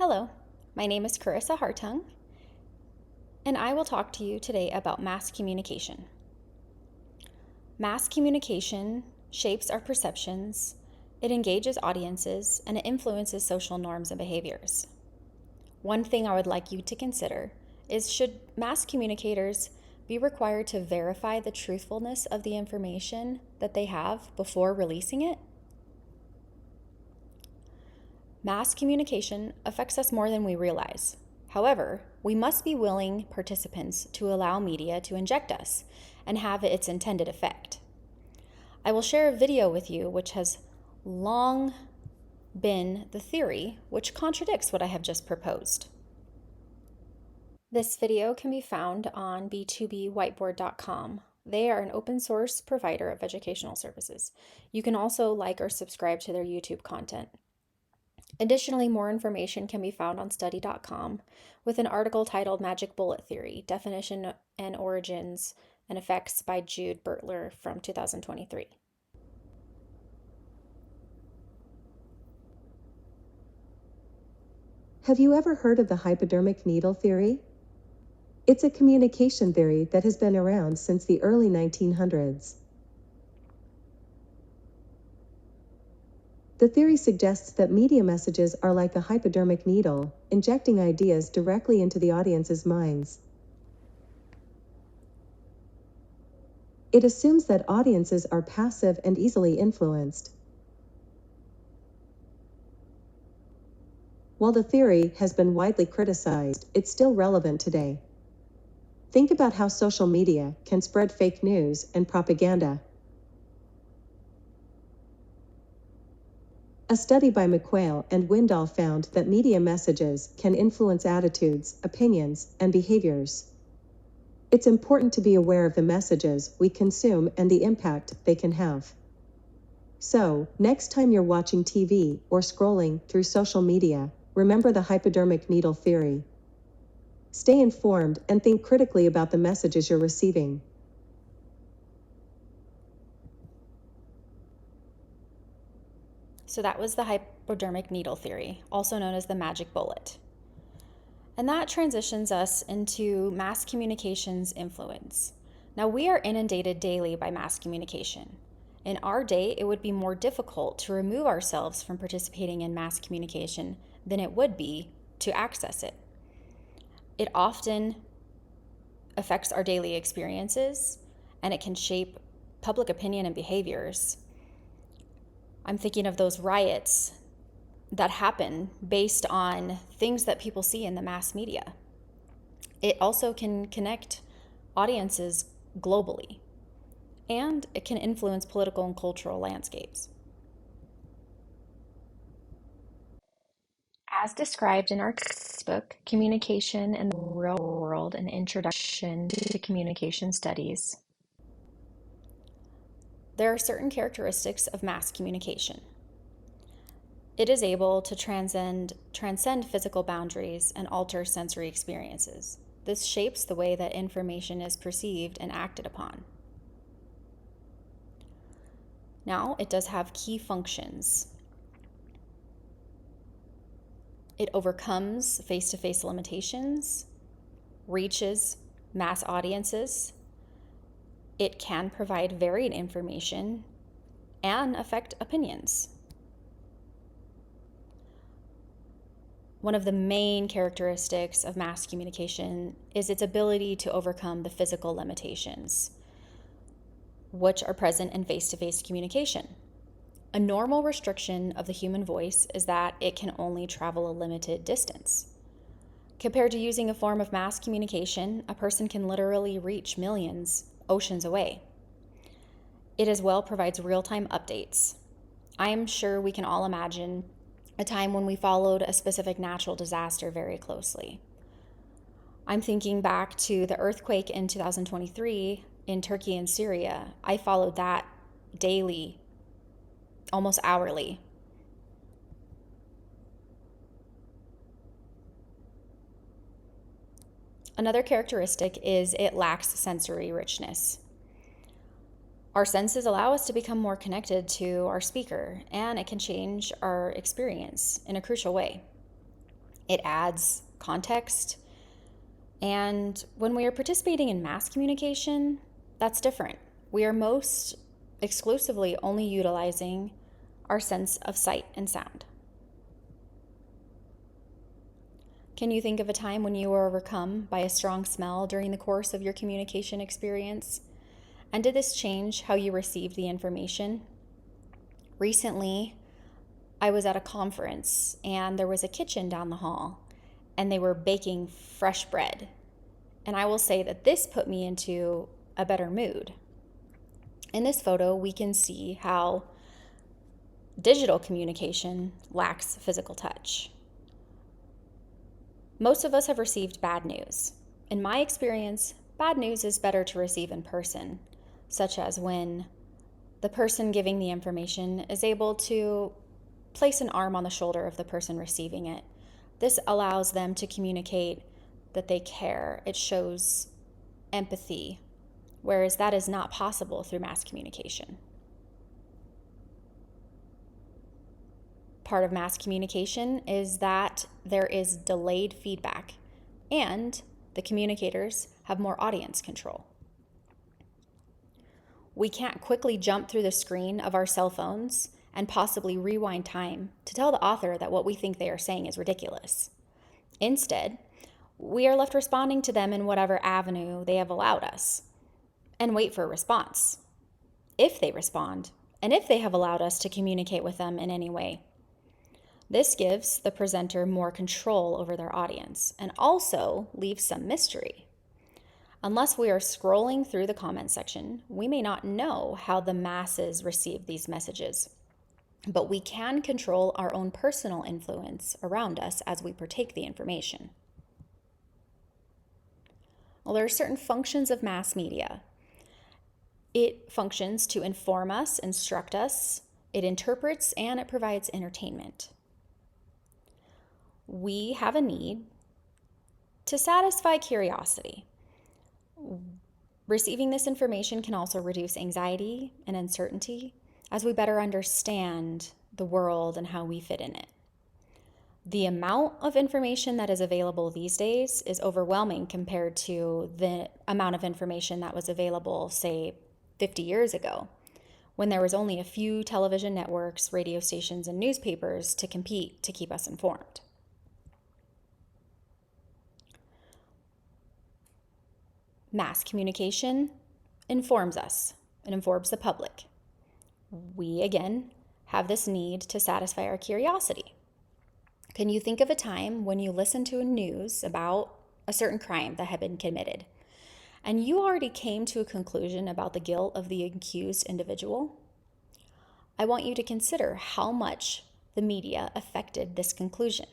Hello, my name is Carissa Hartung, and I will talk to you today about mass communication. Mass communication shapes our perceptions, it engages audiences, and it influences social norms and behaviors. One thing I would like you to consider is, should mass communicators be required to verify the truthfulness of the information that they have before releasing it? Mass communication affects us more than we realize. However, we must be willing participants to allow media to inject us and have its intended effect. I will share a video with you which has long been the theory which contradicts what I have just proposed. This video can be found on b2bwhiteboard.com. They are an open source provider of educational services. You can also like or subscribe to their YouTube content. Additionally, more information can be found on study.com with an article titled Magic Bullet Theory, Definition and Origins and Effects by Jude Bertler from 2023. Have you ever heard of the hypodermic needle theory? It's a communication theory that has been around since the early 1900s. The theory suggests that media messages are like a hypodermic needle, injecting ideas directly into the audience's minds. It assumes that audiences are passive and easily influenced. While the theory has been widely criticized, it's still relevant today. Think about how social media can spread fake news and propaganda. A study by McQuail and Windall found that media messages can influence attitudes, opinions, and behaviors. It's important to be aware of the messages we consume and the impact they can have. So, next time you're watching TV or scrolling through social media, remember the hypodermic needle theory. Stay informed and think critically about the messages you're receiving. So that was the hypodermic needle theory, also known as the magic bullet. And that transitions us into mass communication's influence. Now, we are inundated daily by mass communication. In our day, it would be more difficult to remove ourselves from participating in mass communication than it would be to access it. It often affects our daily experiences, and it can shape public opinion and behaviors. I'm thinking of those riots that happen based on things that people see in the mass media. It also can connect audiences globally, and it can influence political and cultural landscapes. As described in our book, Communication in the Real World, an Introduction to Communication Studies, there are certain characteristics of mass communication. It is able to transcend physical boundaries and alter sensory experiences. This shapes the way that information is perceived and acted upon. Now, it does have key functions. It overcomes face-to-face limitations, reaches mass audiences. It can provide varied information and affect opinions. One of the main characteristics of mass communication is its ability to overcome the physical limitations, which are present in face-to-face communication. A normal restriction of the human voice is that it can only travel a limited distance. Compared to using a form of mass communication, a person can literally reach millions oceans away. It as well provides real-time updates. I am sure we can all imagine a time when we followed a specific natural disaster very closely. I'm thinking back to the earthquake in 2023 in Turkey and Syria. I followed that daily, almost hourly. Another characteristic is it lacks sensory richness. Our senses allow us to become more connected to our speaker, and it can change our experience in a crucial way. It adds context. And when we are participating in mass communication, that's different. We are most exclusively only utilizing our sense of sight and sound. Can you think of a time when you were overcome by a strong smell during the course of your communication experience? And did this change how you received the information? Recently, I was at a conference and there was a kitchen down the hall and they were baking fresh bread. And I will say that this put me into a better mood. In this photo, we can see how digital communication lacks physical touch. Most of us have received bad news. In my experience, bad news is better to receive in person, such as when the person giving the information is able to place an arm on the shoulder of the person receiving it. This allows them to communicate that they care. It shows empathy, whereas that is not possible through mass communication. Part of mass communication is that there is delayed feedback and the communicators have more audience control. We can't quickly jump through the screen of our cell phones and possibly rewind time to tell the author that what we think they are saying is ridiculous. Instead, we are left responding to them in whatever avenue they have allowed us and wait for a response, if they respond, and if they have allowed us to communicate with them in any way. This gives the presenter more control over their audience and also leaves some mystery. Unless we are scrolling through the comment section, we may not know how the masses receive these messages, but we can control our own personal influence around us as we partake the information. Well, there are certain functions of mass media. It functions to inform us, instruct us, it interprets, and it provides entertainment. We have a need to satisfy curiosity. Receiving this information can also reduce anxiety and uncertainty as we better understand the world and how we fit in it. The amount of information that is available these days is overwhelming compared to the amount of information that was available, say, 50 years ago, when there was only a few television networks, radio stations, and newspapers to compete to keep us informed. Mass communication informs us. It informs the public. We, again, have this need to satisfy our curiosity. Can you think of a time when you listened to a news about a certain crime that had been committed, and you already came to a conclusion about the guilt of the accused individual? I want you to consider how much the media affected this conclusion.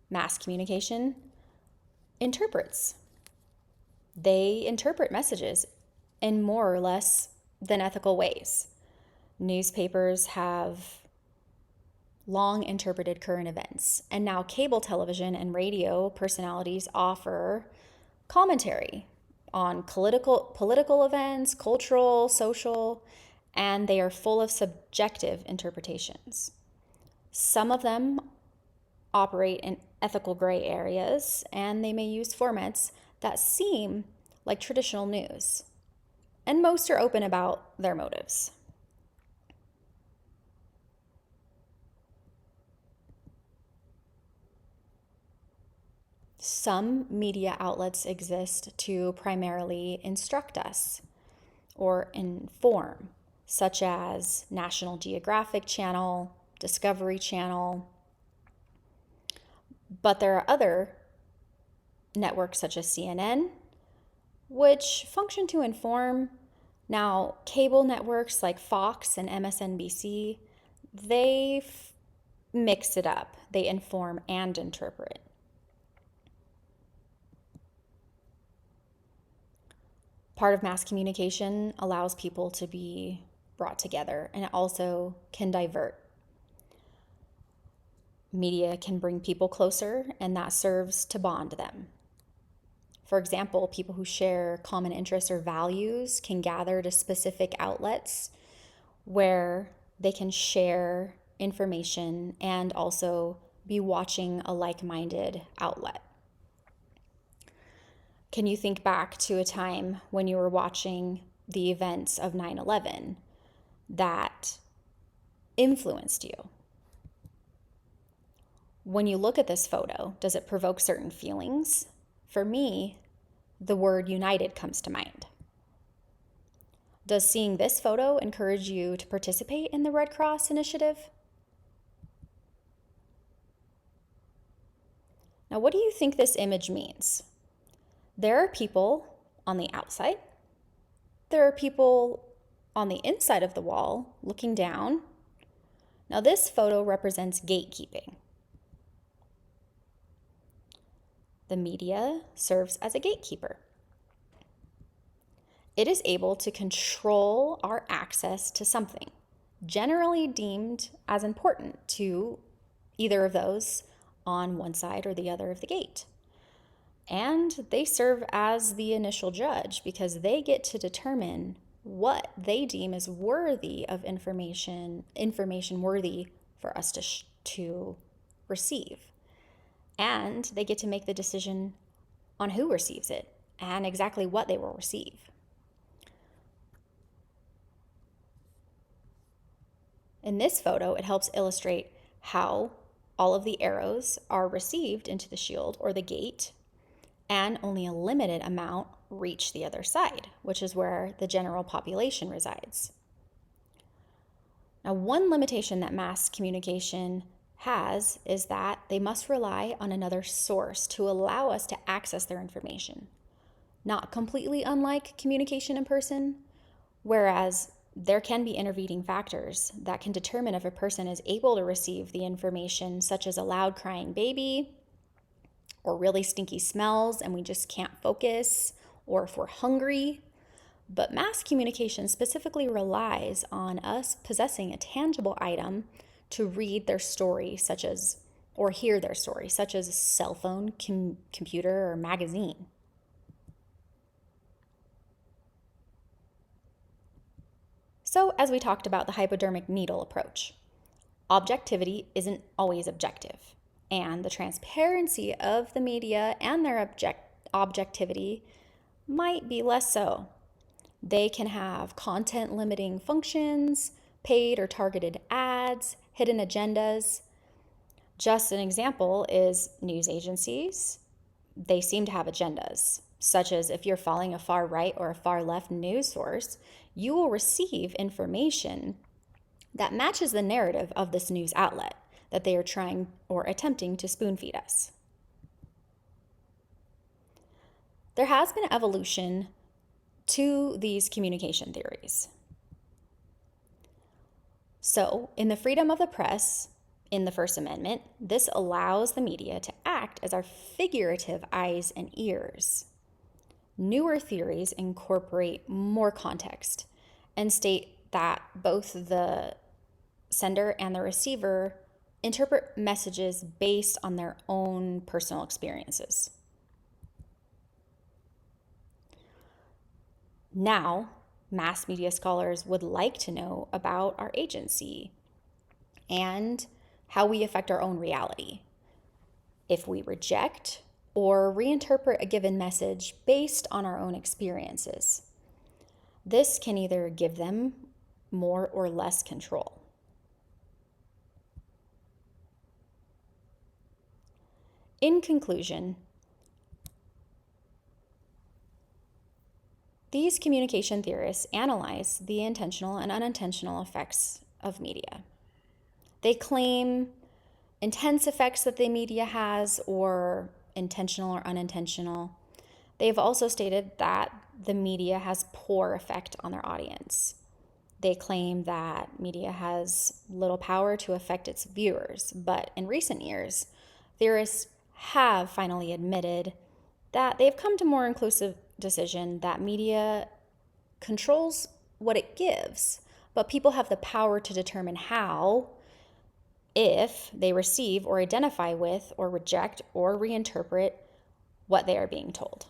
Mass communication interprets. They interpret messages in more or less than ethical ways. Newspapers have long interpreted current events, and now cable television and radio personalities offer commentary on political events, cultural, social, and they are full of subjective interpretations. Some of them operate in ethical gray areas, and they may use formats that seem like traditional news. And most are open about their motives. Some media outlets exist to primarily instruct us or inform, such as National Geographic Channel, Discovery Channel. But there are other networks such as CNN, which function to inform. Now, cable networks like Fox and MSNBC, they mix it up. They inform and interpret. Part of mass communication allows people to be brought together, and it also can divert. Media can bring people closer, and that serves to bond them. For example, people who share common interests or values can gather to specific outlets where they can share information and also be watching a like-minded outlet. Can you think back to a time when you were watching the events of 9/11 that influenced you? When you look at this photo, does it provoke certain feelings? For me, the word united comes to mind. Does seeing this photo encourage you to participate in the Red Cross initiative? Now, what do you think this image means? There are people on the outside. There are people on the inside of the wall looking down. Now, this photo represents gatekeeping. The media serves as a gatekeeper. It is able to control our access to something, generally deemed as important to either of those on one side or the other of the gate. And they serve as the initial judge because they get to determine what they deem is worthy of information worthy for us to receive. And they get to make the decision on who receives it and exactly what they will receive. In this photo, it helps illustrate how all of the arrows are received into the shield or the gate, and only a limited amount reach the other side, which is where the general population resides. Now, one limitation that mass communication has is that they must rely on another source to allow us to access their information. Not completely unlike communication in person, whereas there can be intervening factors that can determine if a person is able to receive the information, such as a loud crying baby, or really stinky smells and we just can't focus, or if we're hungry. But mass communication specifically relies on us possessing a tangible item to read their story, or hear their story, such as a cell phone, computer, or magazine. So, as we talked about the hypodermic needle approach, objectivity isn't always objective, and the transparency of the media and their objectivity might be less so. They can have content limiting functions, paid or targeted ads, hidden agendas. Just an example is news agencies. They seem to have agendas, such as if you're following a far right or a far left news source, you will receive information that matches the narrative of this news outlet that they are trying or attempting to spoon feed us. There has been evolution to these communication theories. So, in the freedom of the press, in the First Amendment, this allows the media to act as our figurative eyes and ears. Newer theories incorporate more context and state that both the sender and the receiver interpret messages based on their own personal experiences. Now, mass media scholars would like to know about our agency and how we affect our own reality. If we reject or reinterpret a given message based on our own experiences, this can either give them more or less control. In conclusion, these communication theorists analyze the intentional and unintentional effects of media. They claim intense effects that the media has, or intentional or unintentional. They've also stated that the media has poor effect on their audience. They claim that media has little power to affect its viewers, but in recent years, theorists have finally admitted that they've come to more inclusive decision that media controls what it gives, but people have the power to determine how, if they receive or identify with or reject or reinterpret what they are being told.